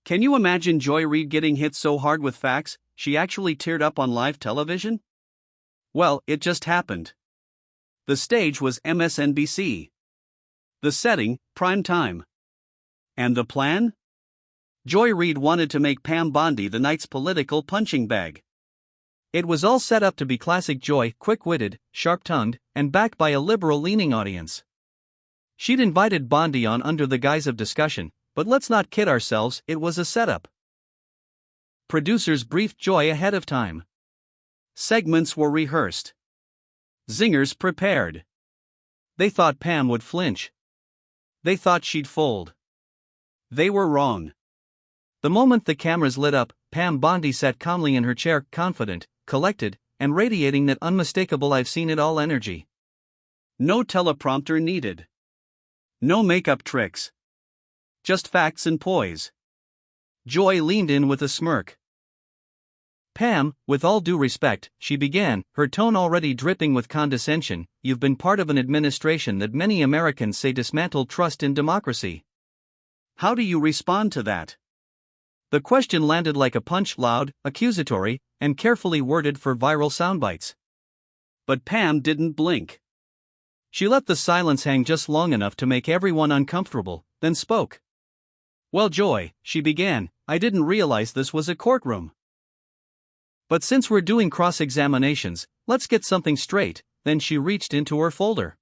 Can you imagine Joy Reid getting hit so hard with facts, she actually teared up on live television? Well, it just happened. The stage was MSNBC. The setting, prime time. And the plan? Joy Reid wanted to make Pam Bondi the night's political punching bag. It was all set up to be classic Joy, quick-witted, sharp-tongued, and backed by a liberal-leaning audience. She'd invited Bondi on under the guise of discussion, but let's not kid ourselves, it was a setup. Producers briefed Joy ahead of time. Segments were rehearsed. Zingers prepared. They thought Pam would flinch. They thought she'd fold. They were wrong. The moment the cameras lit up, Pam Bondi sat calmly in her chair, confident, collected, and radiating that unmistakable "I've seen it all" energy. No teleprompter needed. No makeup tricks. Just facts and poise. Joy leaned in with a smirk. "Pam, with all due respect," she began, her tone already dripping with condescension, "you've been part of an administration that many Americans say dismantled trust in democracy. How do you respond to that?" The question landed like a punch, loud, accusatory, and carefully worded for viral soundbites. But Pam didn't blink. She let the silence hang just long enough to make everyone uncomfortable, then spoke. "Well, Joy," she began, "I didn't realize this was a courtroom. But since we're doing cross-examinations, let's get something straight." Then she reached into her folder.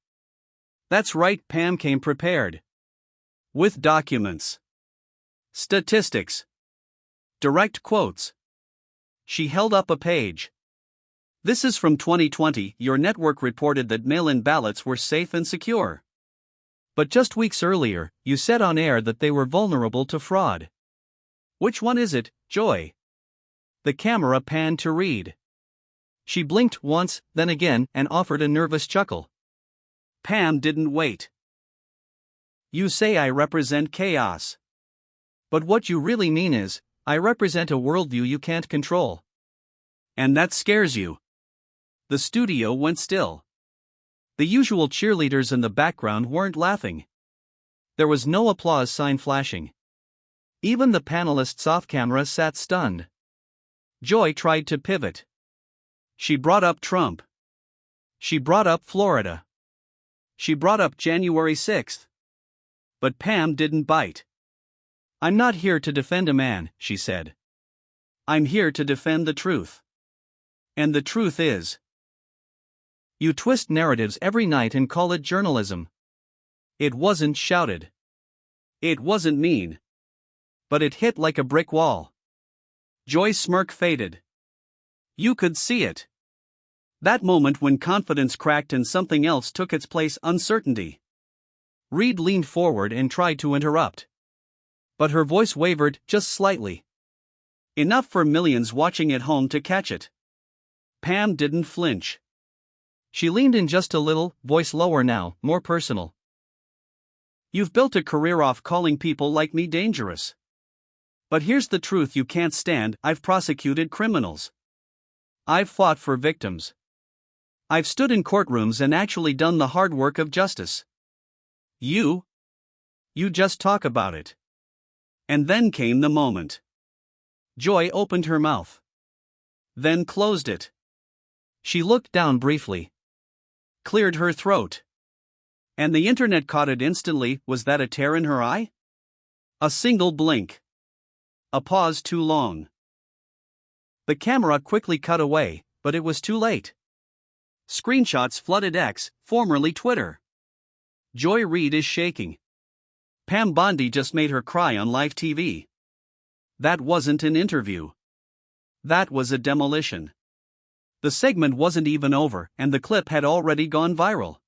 That's right, Pam came prepared. With documents. Statistics. Direct quotes. She held up a page. "This is from 2020. Your network reported that mail-in ballots were safe and secure. But just weeks earlier, you said on air that they were vulnerable to fraud. Which one is it, Joy?" The camera panned to Reid. She blinked once, then again, and offered a nervous chuckle. Pam didn't wait. "You say I represent chaos. But what you really mean is, I represent a worldview you can't control. And that scares you." The studio went still. The usual cheerleaders in the background weren't laughing. There was no applause sign flashing. Even the panelists off camera sat stunned. Joy tried to pivot. She brought up Trump. She brought up Florida. She brought up January 6th. But Pam didn't bite. "I'm not here to defend a man," she said. "I'm here to defend the truth. And the truth is, you twist narratives every night and call it journalism." It wasn't shouted. It wasn't mean. But it hit like a brick wall. Joy's smirk faded. You could see it. That moment when confidence cracked and something else took its place, uncertainty. Reid leaned forward and tried to interrupt. But her voice wavered, just slightly. Enough for millions watching at home to catch it. Pam didn't flinch. She leaned in just a little, voice lower now, more personal. "You've built a career off calling people like me dangerous. But here's the truth you can't stand: I've prosecuted criminals. I've fought for victims. I've stood in courtrooms and actually done the hard work of justice. You just talk about it." And then came the moment. Joy opened her mouth. Then closed it. She looked down briefly. Cleared her throat. And the internet caught it instantly. Was that a tear in her eye? A single blink. A pause too long. The camera quickly cut away, but it was too late. Screenshots flooded X, formerly Twitter. Joy Reid is shaking. Pam Bondi just made her cry on live TV. That wasn't an interview. That was a demolition. The segment wasn't even over, and the clip had already gone viral.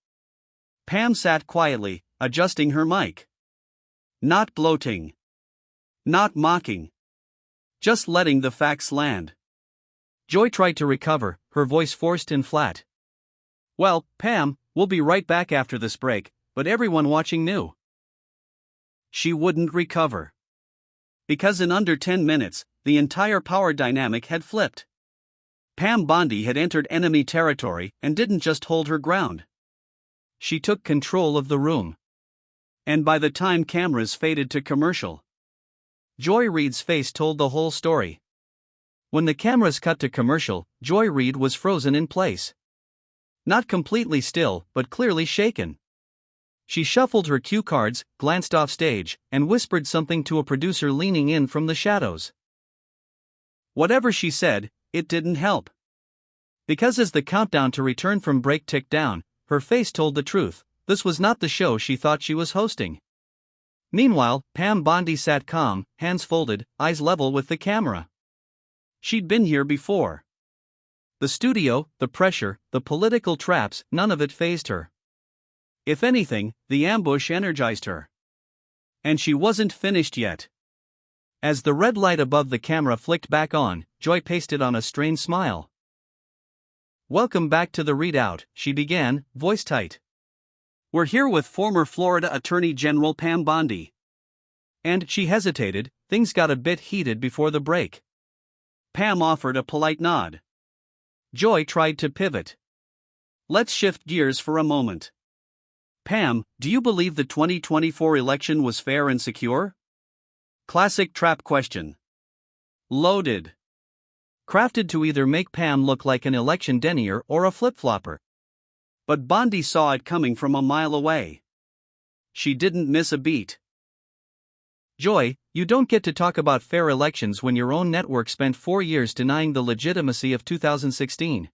Pam sat quietly, adjusting her mic. Not gloating. Not mocking. Just letting the facts land. Joy tried to recover, her voice forced and flat. "Well, Pam, we'll be right back after this break," but everyone watching knew. She wouldn't recover. Because in under 10 minutes, the entire power dynamic had flipped. Pam Bondi had entered enemy territory and didn't just hold her ground. She took control of the room. And by the time cameras faded to commercial, Joy Reid's face told the whole story. When the cameras cut to commercial, Joy Reid was frozen in place. Not completely still, but clearly shaken. She shuffled her cue cards, glanced off stage, and whispered something to a producer leaning in from the shadows. Whatever she said, it didn't help. Because as the countdown to return from break ticked down, her face told the truth. This was not the show she thought she was hosting. Meanwhile, Pam Bondi sat calm, hands folded, eyes level with the camera. She'd been here before. The studio, the pressure, the political traps, none of it fazed her. If anything, the ambush energized her. And she wasn't finished yet. As the red light above the camera flicked back on, Joy pasted on a strained smile. "Welcome back to the readout," she began, voice tight. "We're here with former Florida Attorney General Pam Bondi." And she hesitated. Things got a bit heated before the break. Pam offered a polite nod. Joy tried to pivot. "Let's shift gears for a moment. Pam, do you believe the 2024 election was fair and secure?" Classic trap question. Loaded. Crafted to either make Pam look like an election denier or a flip-flopper. But Bondi saw it coming from a mile away. She didn't miss a beat. "Joy, you don't get to talk about fair elections when your own network spent 4 years denying the legitimacy of 2016.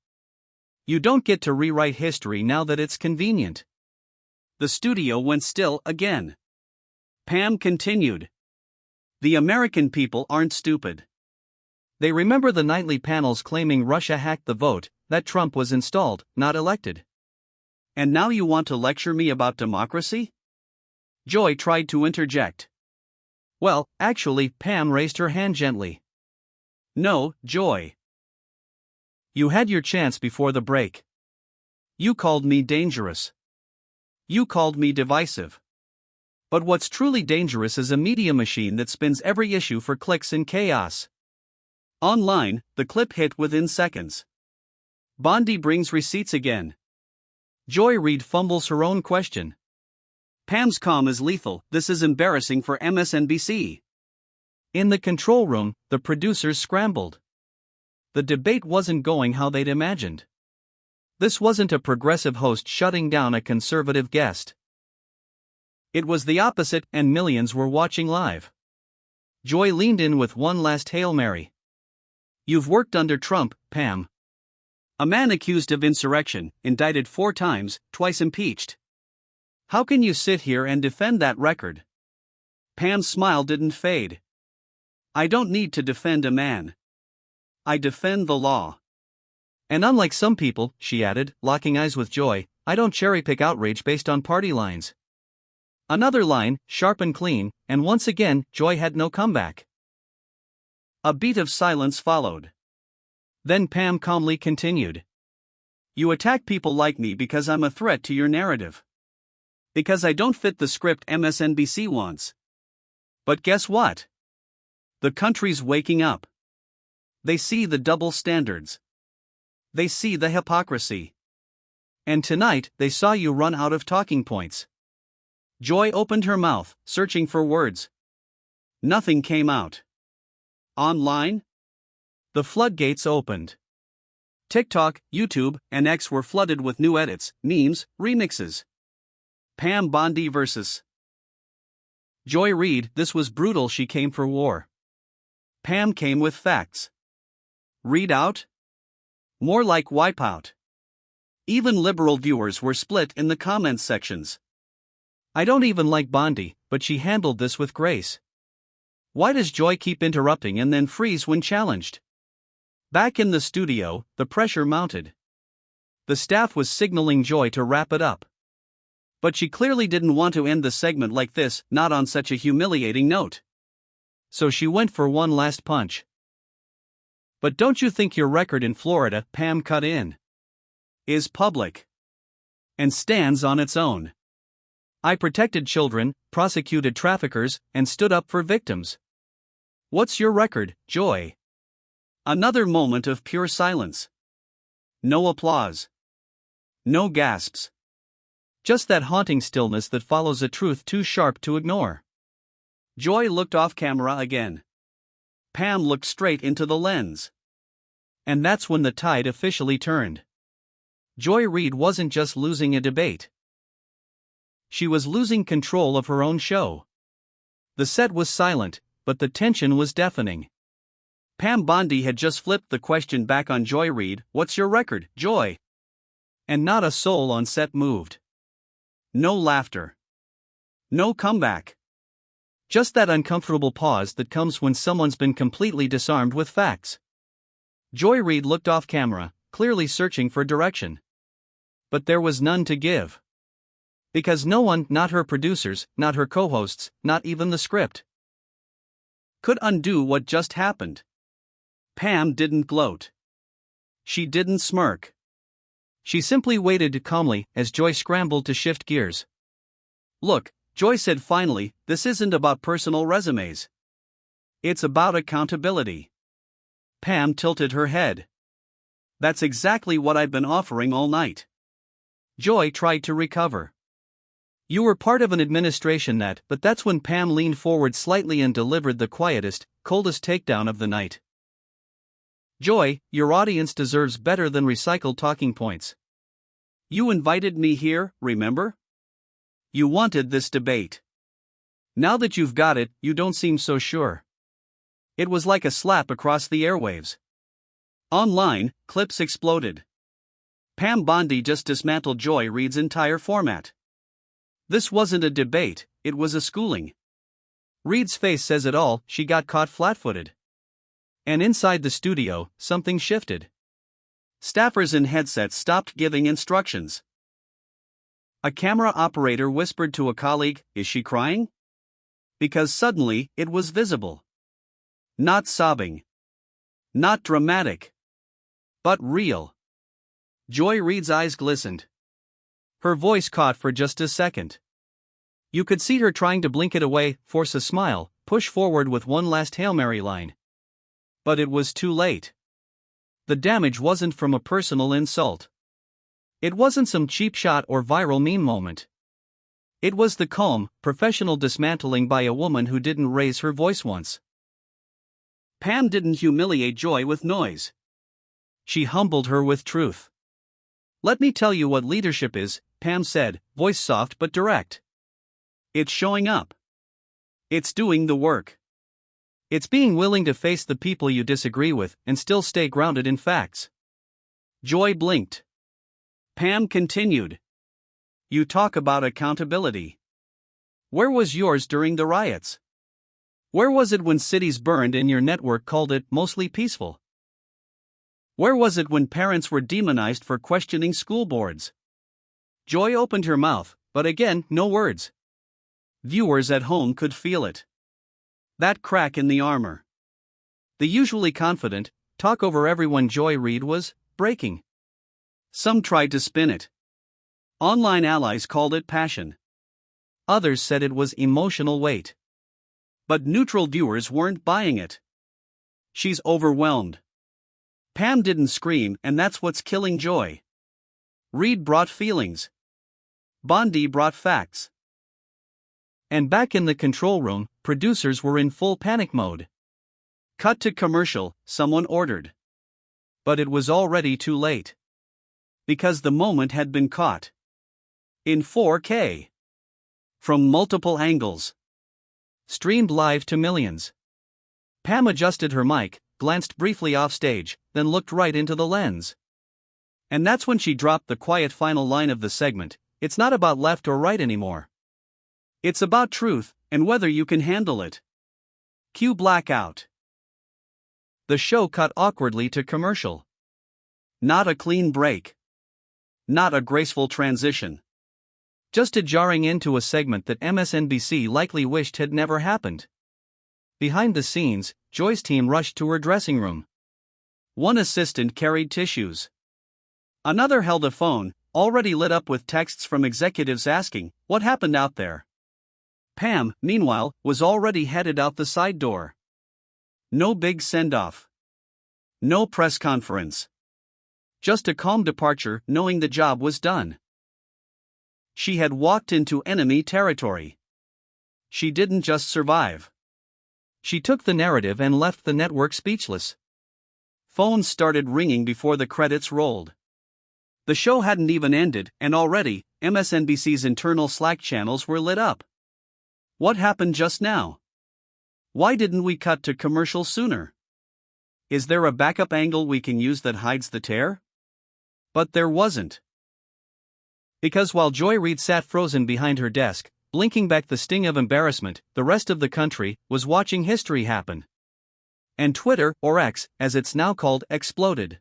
You don't get to rewrite history now that it's convenient." The studio went still again. Pam continued. "The American people aren't stupid. They remember the nightly panels claiming Russia hacked the vote, that Trump was installed, not elected. And now you want to lecture me about democracy?" Joy tried to interject. "Well, actually," Pam raised her hand gently. "No, Joy. You had your chance before the break. You called me dangerous. You called me divisive. But what's truly dangerous is a media machine that spins every issue for clicks and chaos." Online, the clip hit within seconds. Bondi brings receipts again. Joy Reid fumbles her own question. Pam's calm is lethal. "This is embarrassing for MSNBC." In the control room, the producers scrambled. The debate wasn't going how they'd imagined. This wasn't a progressive host shutting down a conservative guest. It was the opposite, and millions were watching live. Joy leaned in with one last Hail Mary. "You've worked under Trump, Pam. A man accused of insurrection, indicted 4 times, twice impeached. How can you sit here and defend that record?" Pam's smile didn't fade. "I don't need to defend a man. I defend the law. And unlike some people," she added, locking eyes with Joy, "I don't cherry-pick outrage based on party lines." Another line, sharp and clean, and once again, Joy had no comeback. A beat of silence followed. Then Pam calmly continued. "You attack people like me because I'm a threat to your narrative. Because I don't fit the script MSNBC wants. But guess what? The country's waking up. They see the double standards. They see the hypocrisy. And tonight, they saw you run out of talking points." Joy opened her mouth, searching for words. Nothing came out. Online? The floodgates opened. TikTok, YouTube, and X were flooded with new edits, memes, remixes. Pam Bondi versus Joy Reid. This was brutal. She came for war. Pam came with facts. Read out? More like wipeout. Even liberal viewers were split in the comments sections. "I don't even like Bondi, but she handled this with grace. Why does Joy keep interrupting and then freeze when challenged?" Back in the studio, the pressure mounted. The staff was signaling Joy to wrap it up. But she clearly didn't want to end the segment like this, not on such a humiliating note. So she went for one last punch. "But don't you think your record in Florida," Pam cut in, "is public and stands on its own? I protected children, prosecuted traffickers, and stood up for victims. What's your record, Joy?" Another moment of pure silence. No applause. No gasps. Just that haunting stillness that follows a truth too sharp to ignore. Joy looked off camera again. Pam looked straight into the lens. And that's when the tide officially turned. Joy Reid wasn't just losing a debate. She was losing control of her own show. The set was silent, but the tension was deafening. Pam Bondi had just flipped the question back on Joy Reid, "What's your record, Joy?" And not a soul on set moved. No laughter. No comeback. Just that uncomfortable pause that comes when someone's been completely disarmed with facts. Joy Reid looked off camera, clearly searching for direction. But there was none to give. Because no one, not her producers, not her co-hosts, not even the script, could undo what just happened. Pam didn't gloat. She didn't smirk. She simply waited calmly as Joy scrambled to shift gears. "Look," Joy said finally, "this isn't about personal resumes. It's about accountability." Pam tilted her head. "That's exactly what I've been offering all night." Joy tried to recover. "You were part of an administration that," but that's when Pam leaned forward slightly and delivered the quietest, coldest takedown of the night. "Joy, your audience deserves better than recycled talking points. You invited me here, remember? You wanted this debate. Now that you've got it, you don't seem so sure." It was like a slap across the airwaves. Online, clips exploded. Pam Bondi just dismantled Joy Reid's entire format. This wasn't a debate, it was a schooling. Reid's face says it all, she got caught flat-footed. And inside the studio, something shifted. Staffers in headsets stopped giving instructions. A camera operator whispered to a colleague, "Is she crying?" Because suddenly, it was visible. Not sobbing. Not dramatic. But real. Joy Reid's eyes glistened. Her voice caught for just a second. You could see her trying to blink it away, force a smile, push forward with one last Hail Mary line. But it was too late. The damage wasn't from a personal insult. It wasn't some cheap shot or viral meme moment. It was the calm, professional dismantling by a woman who didn't raise her voice once. Pam didn't humiliate Joy with noise. She humbled her with truth. "Let me tell you what leadership is," Pam said, voice soft but direct. "It's showing up. It's doing the work. It's being willing to face the people you disagree with and still stay grounded in facts." Joy blinked. Pam continued. "You talk about accountability. Where was yours during the riots? Where was it when cities burned and your network called it mostly peaceful? Where was it when parents were demonized for questioning school boards?" Joy opened her mouth, but again, no words. Viewers at home could feel it. That crack in the armor. The usually confident, talk over everyone Joy Reid was breaking. Some tried to spin it. Online allies called it passion. Others said it was emotional weight. But neutral viewers weren't buying it. "She's overwhelmed." Pam didn't scream, and that's what's killing Joy. Reid brought feelings. Bondi brought facts. And back in the control room, producers were in full panic mode. "Cut to commercial," someone ordered. But it was already too late. Because the moment had been caught. In 4K. From multiple angles. Streamed live to millions. Pam adjusted her mic, glanced briefly offstage, then looked right into the lens. And that's when she dropped the quiet final line of the segment, "It's not about left or right anymore. It's about truth, and whether you can handle it." Cue blackout. The show cut awkwardly to commercial. Not a clean break. Not a graceful transition. Just a jarring end to a segment that MSNBC likely wished had never happened. Behind the scenes, Joy's team rushed to her dressing room. One assistant carried tissues. Another held a phone, already lit up with texts from executives asking, "What happened out there?" Pam, meanwhile, was already headed out the side door. No big send-off. No press conference. Just a calm departure, knowing the job was done. She had walked into enemy territory. she didn't just survive. She took the narrative and left the network speechless. Phones started ringing before the credits rolled. The show hadn't even ended, and already, MSNBC's internal Slack channels were lit up. What happened just now? Why didn't we cut to commercial sooner? Is there a backup angle we can use that hides the tear? But there wasn't. Because while Joy Reid sat frozen behind her desk, blinking back the sting of embarrassment, the rest of the country was watching history happen. And Twitter, or X, as it's now called, exploded.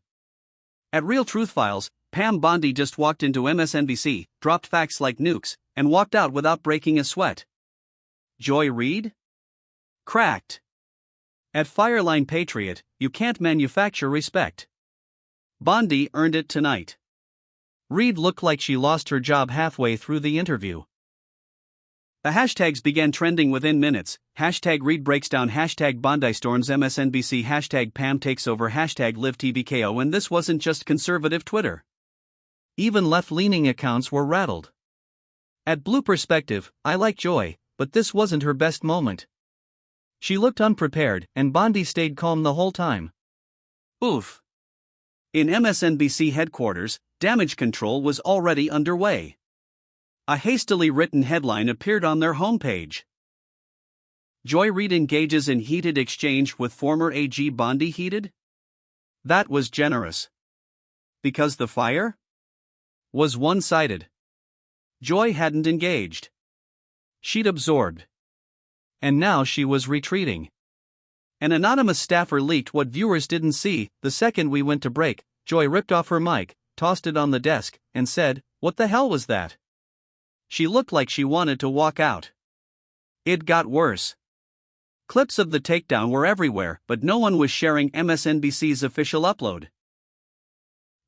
At Real Truth Files, Pam Bondi just walked into MSNBC, dropped facts like nukes, and walked out without breaking a sweat. Joy Reid? Cracked. At Fireline Patriot, you can't manufacture respect. Bondi earned it tonight. Reid looked like she lost her job halfway through the interview. The hashtags began trending within minutes. Hashtag Reid breaks down, hashtag Bondi storms MSNBC, hashtag Pam takes over, hashtag LiveTBKO, and this wasn't just conservative Twitter. Even left-leaning accounts were rattled. At Blue Perspective, I like Joy, but this wasn't her best moment. She looked unprepared, and Bondi stayed calm the whole time. Oof. In MSNBC headquarters, damage control was already underway. A hastily written headline appeared on their homepage. Joy Reid engages in heated exchange with former AG Bondi. Heated? That was generous. Because the fire was one-sided. Joy hadn't engaged. She'd absorbed. And now she was retreating. An anonymous staffer leaked what viewers didn't see. The second we went to break, Joy ripped off her mic, tossed it on the desk, and said, "What the hell was that?" She looked like she wanted to walk out. It got worse. Clips of the takedown were everywhere, but no one was sharing MSNBC's official upload.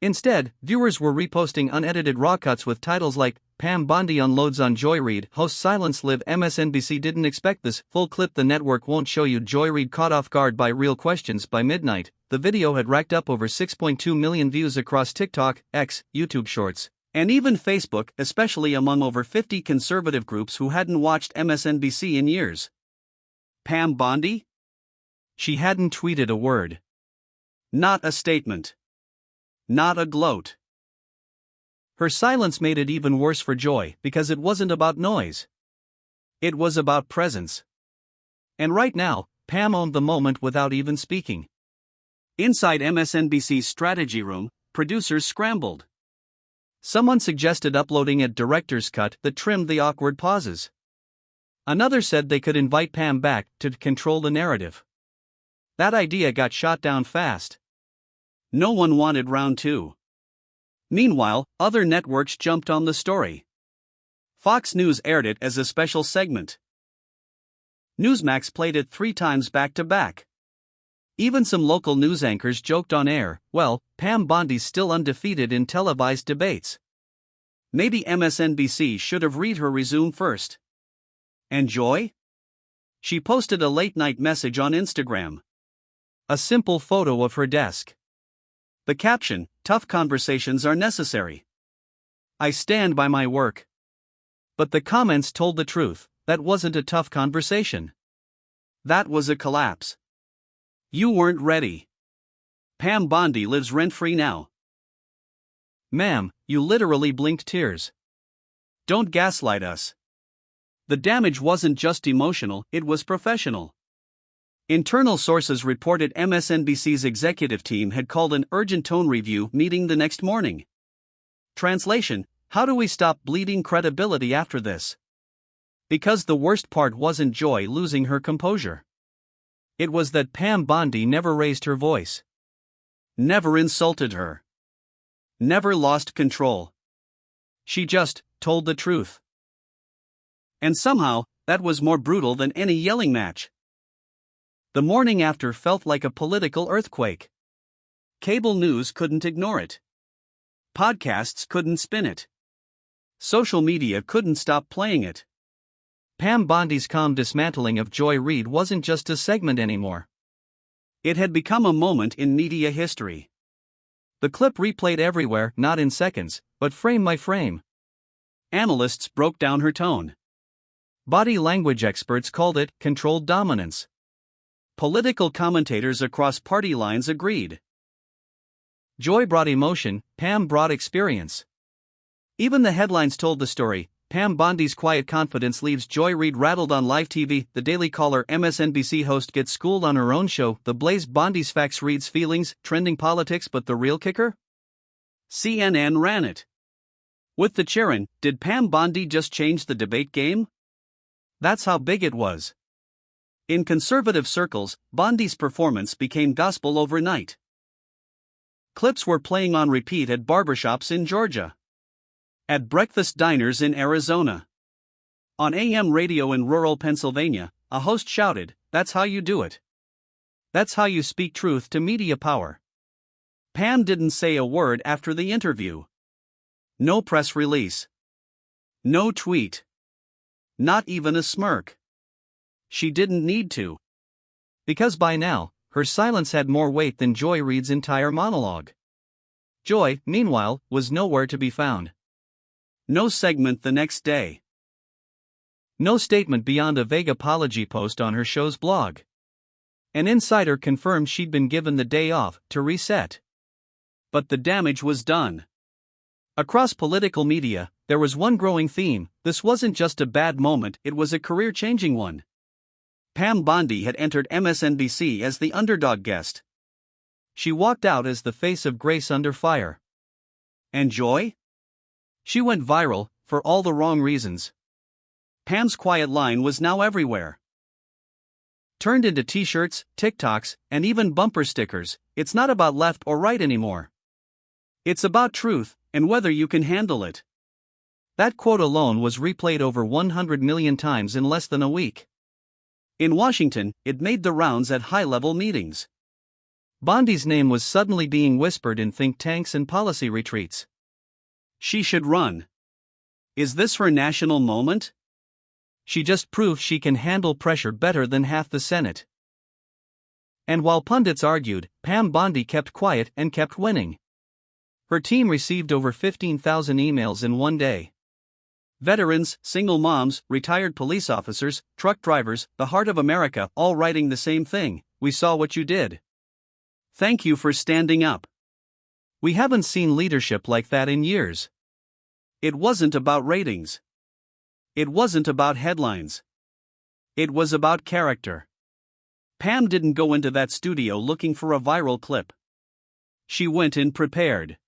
Instead, viewers were reposting unedited raw cuts with titles like, "Pam Bondi unloads on Joy Reid, host silence live, MSNBC didn't expect this, full clip the network won't show you, Joy Reid caught off guard by real questions." By midnight, the video had racked up over 6.2 million views across TikTok, X, YouTube Shorts, and even Facebook, especially among over 50 conservative groups who hadn't watched MSNBC in years. Pam Bondi? She hadn't tweeted a word. Not a statement. Not a gloat. Her silence made it even worse for Joy, because it wasn't about noise. It was about presence. And right now, Pam owned the moment without even speaking. Inside MSNBC's strategy room, producers scrambled. Someone suggested uploading a director's cut that trimmed the awkward pauses. Another said they could invite Pam back to control the narrative. That idea got shot down fast. No one wanted round two. Meanwhile, other networks jumped on the story. Fox News aired it as a special segment. Newsmax played it 3 times back-to-back. Even some local news anchors joked on air, "Well, Pam Bondi's still undefeated in televised debates. Maybe MSNBC should have read her resume first." And Joy? She posted a late-night message on Instagram. A simple photo of her desk. The caption, "Tough conversations are necessary. I stand by my work." But the comments told the truth. That wasn't a tough conversation. That was a collapse. You weren't ready. Pam Bondi lives rent-free now. Ma'am, you literally blinked tears. Don't gaslight us. The damage wasn't just emotional, it was professional. Internal sources reported MSNBC's executive team had called an urgent tone review meeting the next morning. Translation: how do we stop bleeding credibility after this? Because the worst part wasn't Joy losing her composure. It was that Pam Bondi never raised her voice. Never insulted her. Never lost control. She just told the truth. And somehow, that was more brutal than any yelling match. The morning after felt like a political earthquake. Cable news couldn't ignore it. Podcasts couldn't spin it. Social media couldn't stop playing it. Pam Bondi's calm dismantling of Joy Reid wasn't just a segment anymore. It had become a moment in media history. The clip replayed everywhere, not in seconds, but frame by frame. Analysts broke down her tone. Body language experts called it controlled dominance. Political commentators across party lines agreed. Joy brought emotion, Pam brought experience. Even the headlines told the story. Pam Bondi's quiet confidence leaves Joy Reid rattled on live TV. The Daily Caller MSNBC host gets schooled on her own show. The Blaze Bondi's facts Reid's feelings, trending politics. But the real kicker? CNN ran it. With the cheering, did Pam Bondi just change the debate game? That's how big it was. In conservative circles, Bondi's performance became gospel overnight. Clips were playing on repeat at barbershops in Georgia, at breakfast diners in Arizona, on AM radio in rural Pennsylvania. A host shouted, "That's how you do it. That's how you speak truth to media power." Pam didn't say a word after the interview. No press release. No tweet. Not even a smirk. She didn't need to. Because by now, her silence had more weight than Joy Reid's entire monologue. Joy, meanwhile, was nowhere to be found. No segment the next day. No statement beyond a vague apology post on her show's blog. An insider confirmed she'd been given the day off to reset. But the damage was done. Across political media, there was one growing theme: this wasn't just a bad moment, it was a career-changing one. Pam Bondi had entered MSNBC as the underdog guest. She walked out as the face of grace under fire. And Joy? She went viral, for all the wrong reasons. Pam's quiet line was now everywhere. Turned into t-shirts, TikToks, and even bumper stickers. It's not about left or right anymore. It's about truth, and whether you can handle it. That quote alone was replayed over 100 million times in less than a week. In Washington, it made the rounds at high-level meetings. Bondi's name was suddenly being whispered in think tanks and policy retreats. She should run. Is this her national moment? She just proved she can handle pressure better than half the Senate. And while pundits argued, Pam Bondi kept quiet and kept winning. Her team received over 15,000 emails in one day. Veterans, single moms, retired police officers, truck drivers, the heart of America, all writing the same thing: "We saw what you did. Thank you for standing up. We haven't seen leadership like that in years." It wasn't about ratings. It wasn't about headlines. It was about character. Pam didn't go into that studio looking for a viral clip. She went in prepared.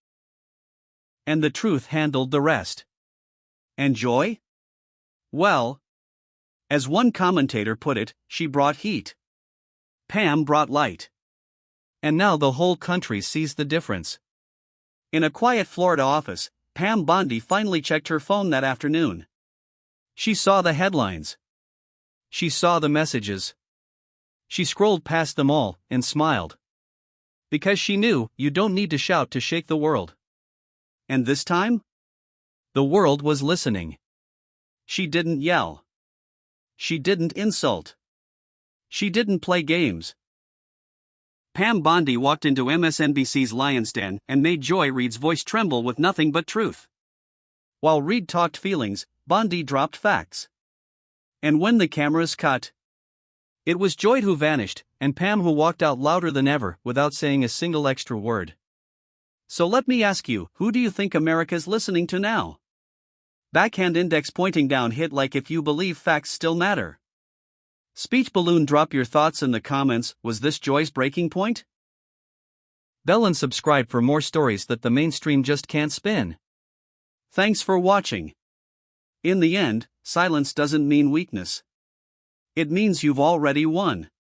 And the truth handled the rest. And Joy? Well, as one commentator put it, she brought heat. Pam brought light. And now the whole country sees the difference. In a quiet Florida office, Pam Bondi finally checked her phone that afternoon. She saw the headlines. She saw the messages. She scrolled past them all and smiled. Because she knew you don't need to shout to shake the world. And this time? The world was listening. She didn't yell. She didn't insult. She didn't play games. Pam Bondi walked into MSNBC's Lion's Den and made Joy Reid's voice tremble with nothing but truth. While Reid talked feelings, Bondi dropped facts. And when the cameras cut, it was Joy who vanished, and Pam who walked out louder than ever without saying a single extra word. So let me ask you, who do you think America's listening to now? Backhand index pointing down hit like if you believe facts still matter. Speech balloon drop your thoughts in the comments. Was this Joy's breaking point? Bell and subscribe for more stories that the mainstream just can't spin. Thanks for watching. In the end, silence doesn't mean weakness. It means you've already won.